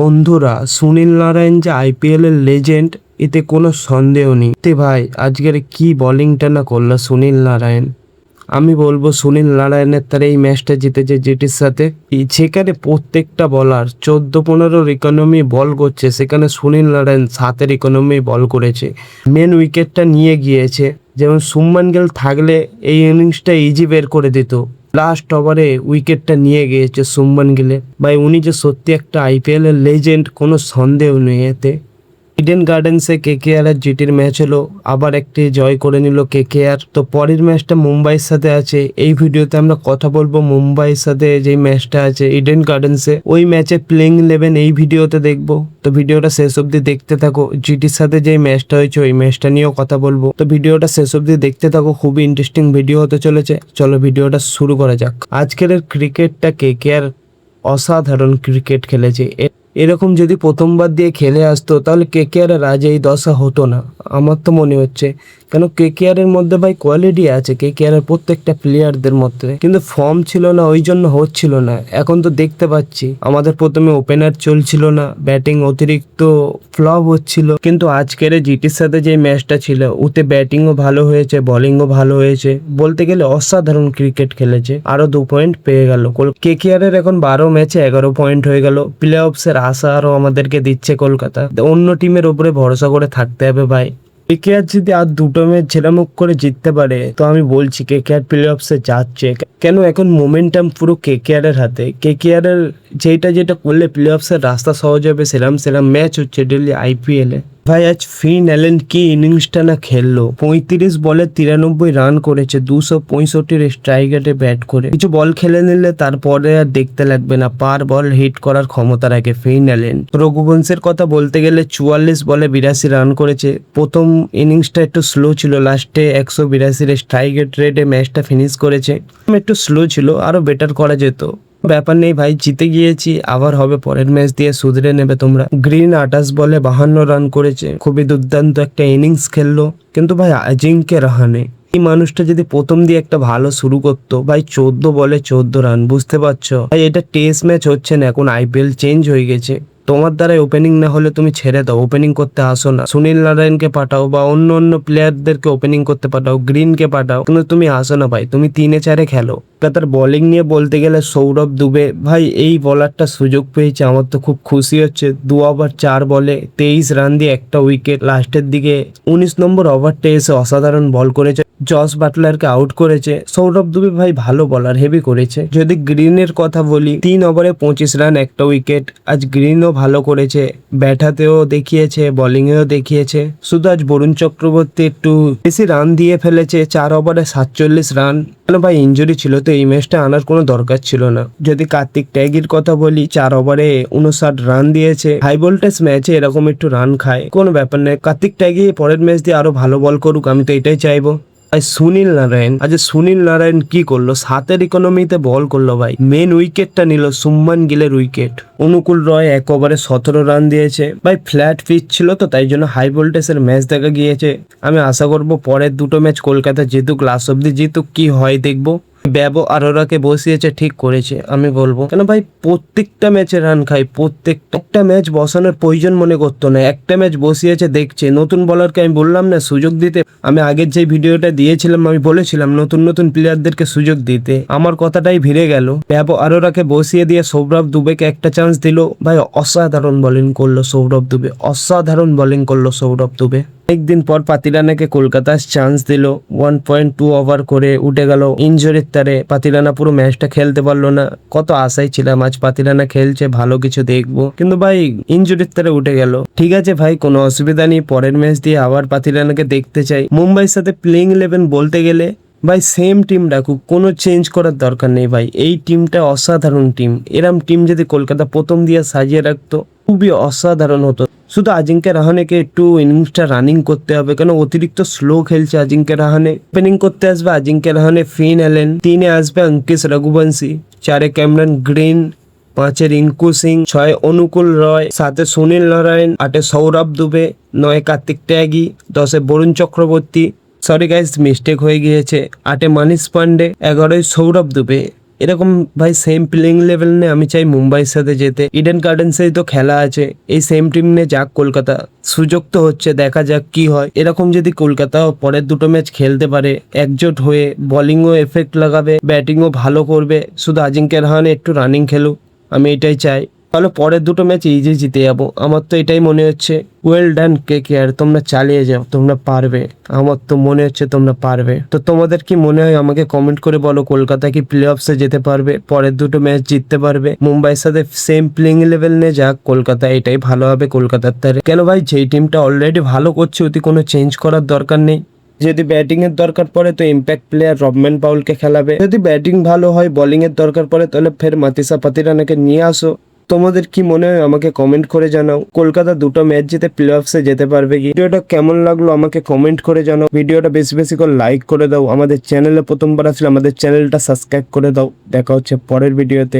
বন্ধুরা, সুনীল নারায়ণ যে আইপিএল এর লেজেন্ড, এতে কোনো সন্দেহ নেই। ভাই আজকের কি বোলিংটা না করলো সুনীল নারায়ণ। আমি বলবো সুনীল নারায়ণের তারা এই ম্যাচটা জিতেছে জিটির সাথে। সেখানে প্রত্যেকটা বলার 14-15 ইকোনমি বল করছে, সেখানে সুনীল নারায়ণ 7 ইকোনমি বল করেছে, মেন উইকেটটা নিয়ে গিয়েছে। যেমন শুভমান গিল থাকলে এই ইনিংসটা ইজি বের করে দিত, লাস্ট ওভারে উইকেটটা নিয়ে গিয়েছে শুভমান গিলে। ভাই উনি যে সত্যি একটা আইপিএল এর লেজেন্ড, কোনো সন্দেহ নেই এতে। ইডেন গার্ডেন্সে কেকেআর আর জিটির ম্যাচ হলো, আবার একটি জয় করে নিল কেকেআর। তো পরের ম্যাচটা মুম্বাইয়ের সাথে আছে। এই ভিডিওতে আমরা কথা বলবো মুম্বাইয়ের সাথে যে ম্যাচটা আছে ইডেন গার্ডেন্সে, ওই ম্যাচে প্লেইং 11 এই ভিডিওতে দেখবো। তো ভিডিওটা শেষ অব্দি দেখতে থাকো। জিটির সাথে যে ম্যাচটা হয়েছে ওই ম্যাচটা নিয়েও কথা বলবো। তো ভিডিওটা শেষ অব্দি দেখতে থাকো, খুবই ইন্টারেস্টিং ভিডিও হতে চলেছে। চলো ভিডিওটা শুরু করা যাক। আজকের ক্রিকেটটা কেকেআর অসাধারণ ক্রিকেট খেলেছে। এরকম যদি প্রথমবার দিয়ে খেলে আসতো তাহলে কেকেআর এর আজ এই দশা হতো না, আমার তো মনে হচ্ছে। কেন কেকেআর এর মধ্যে ভাই কোয়ালিটি আছে, কেকেআর এর প্রত্যেকটা প্লেয়ারদের মধ্যে, কিন্তু ফর্ম ছিল না, ওই জন্য হচ্ছিল না। এখন তো দেখতে পাচ্ছি আমাদের প্রথমে ওপেনার চলছিল না, ব্যাটিং অতিরিক্ত ফ্লপ হচ্ছিল। কিন্তু আজকের জিটির সাথে যে ম্যাচটা ছিল ওতে ব্যাটিংও ভালো হয়েছে, বোলিংও ভালো হয়েছে, বলতে গেলে অসাধারণ ক্রিকেট খেলেছে। আরো 2 পয়েন্ট পেয়ে গেল। কেকেআর এর এখন 12 ম্যাচে 11 পয়েন্ট হয়ে গেল। প্লে অফসের আশা আরো আমাদেরকে দিচ্ছে কলকাতা। অন্য টিমের উপরে ভরসা করে থাকতে হবে ভাই। কেকেআর যদি আর 2টো ম্যাচ ঝেলামুখ করে জিততে পারে তো আমি বলছি কেকেআর প্লে অফসে যাচ্ছে। কেন এখন মোমেন্টাম পুরো কেকেআর এর হাতে। কেকেআর এর যেটা করলে প্লে অফসের রাস্তা সহজ হবে, সেরাম ম্যাচ হচ্ছে ডেলি আইপিএল এ। ভাই আজ ফিন অ্যালেন কি ইনিংসটা না খেললো। 35 বলে 93 রান করেছে, 265 স্ট্রাইক রেটে ব্যাট করে। কিছু বল খেলে নিলে তারপরে আর দেখতে লাগবে না, পার বল হিট করার ক্ষমতা রাখে ফিন অ্যালেন। রঘুবংশের কথা বলতে গেলে 44 বলে 82 রান করেছে। প্রথম ইনিংসটা একটু স্লো ছিল, লাস্টে 182 স্ট্রাইক রেটে ম্যাচটা ফিনিশ করেছে। একটু স্লো ছিল, আরো বেটার করা যেত। ব্যাপার নেই ভাই, জিতে গিয়েছি, আবার হবে পরের ম্যাচ দিয়ে শুধরে নেবে তোমরা। গ্রিন 28 বলে 52 রান করেছে, খুবই দুর্দান্ত একটা ইনিংস খেললো। কিন্তু ভাই অজিঙ্ক্য রাহানে, এই মানুষটা যদি প্রথম দিয়ে একটা ভালো শুরু করতো, ভাই 14 বলে 14 রান, বুঝতে পারছো ভাই এটা টেস্ট ম্যাচ হচ্ছে না, এখন আইপিএল চেঞ্জ হয়ে গেছে। তোমার দ্বারাই ওপেনিং না হলে তুমি ছেড়ে দাও, ওপেনিং করতে আসো না। সুনীল নারায়ণকে পাঠাও বা অন্য প্লেয়ারদেরকে ওপেনিং করতে পাঠাও, গ্রিনকে পাঠাও, কিন্তু তুমি আসো না ভাই, তুমি 3-4 খেলো। তার বোলিং নিয়ে বলতে গেলে সৌরভ দুবে, ভাই এই বলারটা সুযোগ পেয়েছে, আমার তো খুব খুশি হচ্ছে। 2 ওভার 4 বলে 23 রান দিয়ে একটা উইকেট। লাস্টের দিকে 19 নম্বর ওভারটা এসে অসাধারণ বল করেছে, জস বাটলারকে আউট করেছে। সৌরভ দুবে ভাই ভালো বলার, হেভি করেছে। যদি গ্রিনের কথা বলি, 3 ওভারে 25 রান একটা উইকেট। আজ গ্রিনও ভালো করেছে, ব্যাটাতেও দেখিয়েছে, বোলিংয়েও দেখিয়েছে। শুধু আজ বরুণ চক্রবর্তী একটু বেশি রান দিয়ে ফেলেছে, 4 ওভারে 47 রান। কেন ভাই ইঞ্জুরি ছিল তো এই ম্যাচটা আনার কোনো দরকার ছিল না। যদি কার্তিক ট্যাগির কথা বলি, 4 ওভারে 59 রান দিয়েছে। হাই ভোল্টেজ ম্যাচে এরকম একটু রান খায়, কোনো ব্যাপার নেই। কার্তিক ট্যাগি পরের ম্যাচ দিয়ে আরো ভালো বল করুক, আমি তো এটাই চাইবো। সুনীল নারায়ণ কি করলো, 7 ইকোনমিতে বল করলো ভাই, মেন উইকেটটা নিল শুভমান গিলের উইকেট। অনুকূল রয় 1 ওভারে 17 রান দিয়েছে। ভাই ফ্ল্যাট পিচ ছিল তো তাই জন্য হাই ভোল্টেজের ম্যাচ দেখা গিয়েছে। আমি আশা করবো পরের 2টো ম্যাচ কলকাতা জিতুক, লাস্ট অব্দি জিতুক, কি হয় দেখবো। ব্যাবো আরোরাকে বসিয়েছে, ঠিক করেছে আমি বলবো। কেন ভাই প্রত্যেকটা ম্যাচে রান খাই, প্রত্যেকটা ম্যাচ বসানোর প্রয়োজন মনে করতো না, একটা ম্যাচ বসিয়েছে দেখছে। নতুন বলারকে আমি বললাম না সুযোগ দিতে, আমি আগের যে ভিডিওটা দিয়েছিলাম আমি বলেছিলাম নতুন প্লেয়ারদেরকে সুযোগ দিতে, আমার কথাটাই ভিড়ে গেল। ব্যাবো আরোরাকে বসিয়ে দিয়ে সৌরভ দুবেকে একটা চান্স দিল। ভাই অসাধারণ বোলিং করলো সৌরভ দুবে, অসাধারণ বোলিং করলো সৌরভ দুবে। অনেকদিন পর পাতিরানাকে কলকাতার চান্স দিল, 1.2 ওভার করে উঠে গেল ইনজুরির তারে। পাতিরানা পুরো ম্যাচটা খেলতে পারলো না, কত আশায় ছিলাম আজ পাতিরানা খেলছে, ভালো কিছু দেখবো, কিন্তু ভাই ইনজুরির তারে উঠে গেল। ঠিক আছে ভাই, কোনো অসুবিধা নেই, পরের ম্যাচ দিয়ে আবার পাতিরানাকে দেখতে চাই। মুম্বাইয়ের সাথে প্লেইং 11 বলতে গেলে ভাই সেম টিম রাখুক, কোনো চেঞ্জ করার দরকার নেই ভাই। এই টিমটা অসাধারণ টিম, এরম টিম যদি কলকাতা প্রথম দিয়ে সাজিয়ে রাখতো খুবই অসাধারণ হতো। শুধু অজিঙ্ক্য রাহানেকে একটু ইনিংসটা রানিং করতে হবে, কেন অতিরিক্ত স্লো খেলছে অজিঙ্ক্য রাহানে। ওপেনিং করতে আসবে অজিঙ্ক্য রাহানে, ফিন অ্যালেন, 3-এ আসবে অঙ্কিশ রঘুবংশী, 4-এ ক্যামেরন গ্রিন, 5-এ রিঙ্কু সিং, 6-এ অনুকূল রয়, 7-এ সুনীল নারায়ণ, 8-এ সৌরভ দুবে, 9-এ কার্তিক ট্যাগি, 10-এ Varun Chakravarthy, sorry guys mistake হয়ে গিয়েছে, 8-এ মানিশ পান্ডে, 11-এ সৌরভ দুবে, এরকম ভাই সেম প্লেইং লেভেল নিয়ে আমি চাই মুম্বাইয়ের সাথে যেতে। ইডেন গার্ডেন্সেই তো খেলা আছে, এই সেম টিম নিয়ে যাক কলকাতা, সুযোগ তো হচ্ছে, দেখা যাক কি হয়। এরকম যদি কলকাতাও পরের দুটো ম্যাচ খেলতে পারে একজোট হয়ে, বোলিংও এফেক্ট লাগাবে, ব্যাটিংও ভালো করবে, শুধু আজিঙ্ক্য রাহানে একটু রানিং খেলুক, আমি এটাই চাই, তাহলে পরের দুটো ম্যাচ ইজি জিতে যাবো। আমার তো এটাই মনে হচ্ছে। ওয়েল ডান KKR, তোমরা চালিয়ে যাও, তোমরা পারবে, আমার তো মনে হচ্ছে তোমরা পারবে। তো তোমাদের কি মনে হয় আমাকে কমেন্ট করে বলো, কলকাতা কি প্লে অফসে যেতে পারবে, পরের দুটো ম্যাচ জিততে পারবে, মুম্বাইয়ের সাথে সেম প্লেইং লেভেল নিয়ে যাক কলকাতা, এটাই ভালো হবে কলকাতার তারে। কেন ভাই, যেই টিমটা অলরেডি ভালো করছে ওতে কোনো চেঞ্জ করার দরকার নেই। যদি ব্যাটিং এর দরকার পড়ে তো ইম্প্যাক্ট প্লেয়ার রবম্যান পাউলকে খেলাবে, যদি ব্যাটিং ভালো হয় বোলিং এর দরকার পড়ে তাহলে ফের মাতিসা পাতিরানাকে নিয়ে আসো। তোমাদের কি মনে হয় আমাকে কমেন্ট করে জানাও, কলকাতা দুটো ম্যাচ জিতে প্লে অফসে যেতে পারবে কি? ভিডিওটা কেমন লাগলো আমাকে কমেন্ট করে জানাও, ভিডিওটা বেশি বেশি করে লাইক করে দাও, আমাদের চ্যানেলে প্রথমবার আসলে আমাদের চ্যানেলটা সাবস্ক্রাইব করে দাও। দেখা হচ্ছে পরের ভিডিওতে।